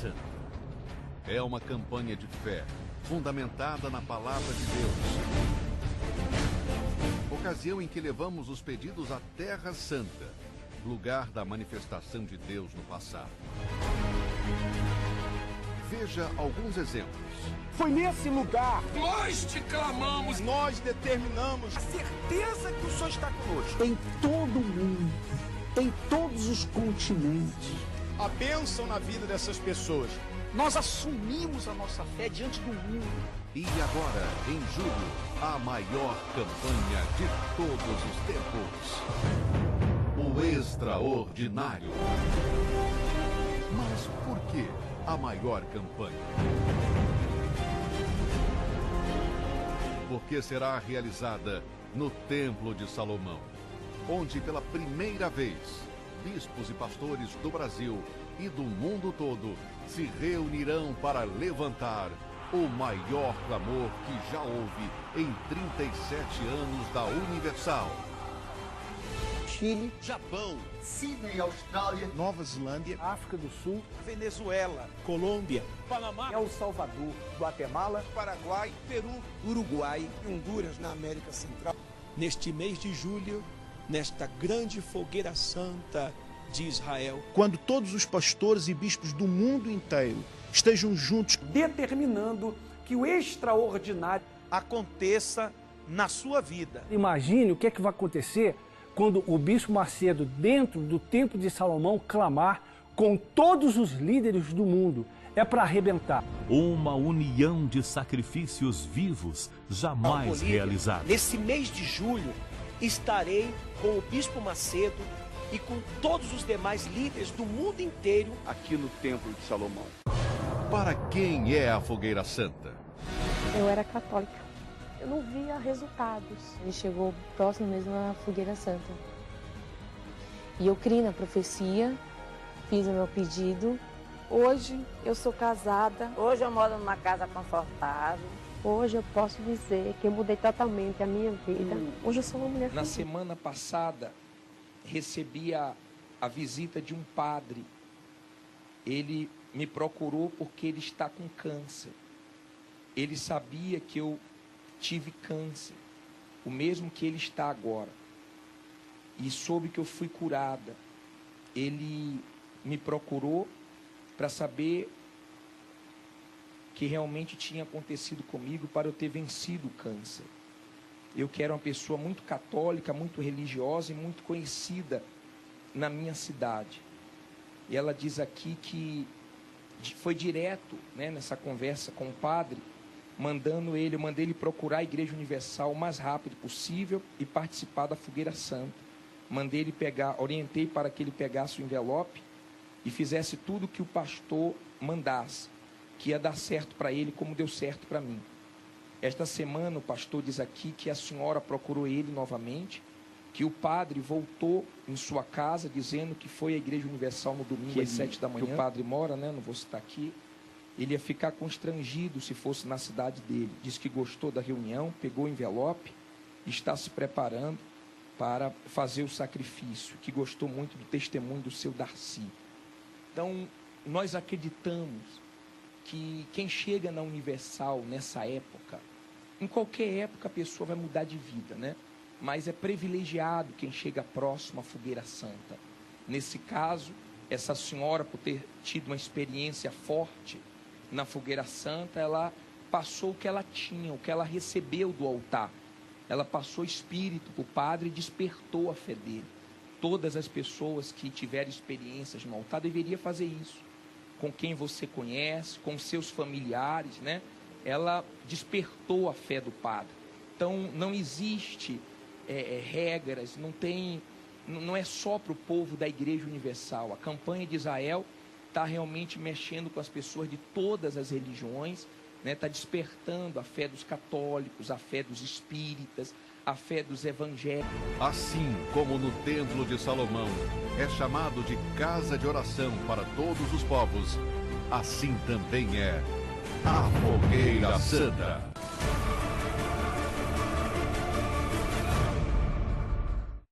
Santa. É uma campanha de fé, fundamentada na palavra de Deus. Ocasião em que levamos os pedidos à Terra Santa, lugar da manifestação de Deus no passado. Veja alguns exemplos. Foi nesse lugar. Nós te clamamos. Nós determinamos a certeza que o Senhor está conosco. Em todo o mundo, em todos os continentes. A bênção na vida dessas pessoas. Nós assumimos a nossa fé diante do mundo. E agora, em julho, a maior campanha de todos os tempos. O Extraordinário. Mas por que a maior campanha? Porque será realizada no Templo de Salomão, onde pela primeira vez, bispos e pastores do Brasil e do mundo todo se reunirão para levantar o maior clamor que já houve em 37 anos da Universal. Chile, Japão, Sydney, Austrália, Nova Zelândia, África do Sul, Venezuela, Colômbia, Panamá, El Salvador, Guatemala, Paraguai, Peru, Uruguai e Honduras na América Central. Neste mês de julho, nesta grande fogueira santa de Israel, quando todos os pastores e bispos do mundo inteiro estejam juntos, determinando que o extraordinário aconteça na sua vida. Imagine o que é que vai acontecer quando o bispo Macedo, dentro do Templo de Salomão, clamar com todos os líderes do mundo. É para arrebentar. Uma união de sacrifícios vivos jamais Bolívia, realizada. nesse mês de julho, estarei com o bispo Macedo e com todos os demais líderes do mundo inteiro Aqui no Templo de Salomão. Para quem é a Fogueira Santa? Eu era católica. Eu não via resultados. Ele chegou próximo mesmo à Fogueira Santa. E eu criei na profecia, fiz o meu pedido. Hoje eu sou casada. Hoje eu moro numa casa confortável. Hoje eu posso dizer que eu mudei totalmente a minha vida. Hoje eu sou uma mulher Na feliz. semana passada, recebi a visita de um padre. Ele me procurou porque ele está com câncer. Ele sabia que eu tive câncer, o mesmo que ele está agora. E soube que eu fui curada. Ele me procurou para saber que realmente tinha acontecido comigo para eu ter vencido o câncer. Eu que era uma pessoa muito católica, muito religiosa e muito conhecida na minha cidade. E ela diz aqui que foi direto, né, nessa conversa com o padre, eu mandei ele procurar a Igreja Universal o mais rápido possível e participar da Fogueira Santa. Orientei para que ele pegasse o envelope e fizesse tudo o que o pastor mandasse, que ia dar certo para ele como deu certo para mim. Esta semana o pastor diz aqui que a senhora procurou ele novamente, que o padre voltou em sua casa dizendo que foi à Igreja Universal no domingo às 7 da manhã. Que o padre mora, né? Não vou citar aqui. Ele ia ficar constrangido se fosse na cidade dele. Diz que gostou da reunião, pegou o envelope e está se preparando para fazer o sacrifício, que gostou muito do testemunho do seu Darcy. Então, nós acreditamos que quem chega na Universal nessa época, em qualquer época a pessoa vai mudar de vida, né? Mas é privilegiado quem chega próximo à Fogueira Santa. Nesse caso, essa senhora, por ter tido uma experiência forte na Fogueira Santa, ela passou o que ela tinha, o que ela recebeu do altar. Ela passou espírito para o padre e despertou a fé dele. Todas as pessoas que tiverem experiências no altar deveriam fazer isso. Com quem você conhece, com seus familiares, né? Ela despertou a fé do padre. Então, não existe regras, não é só para o povo da Igreja Universal. A campanha de Israel está realmente mexendo com as pessoas de todas as religiões, né? Está despertando a fé dos católicos, a fé dos espíritas, a fé dos evangélicos. Assim como no Templo de Salomão é chamado de casa de oração para todos os povos, assim também é a Fogueira Santa.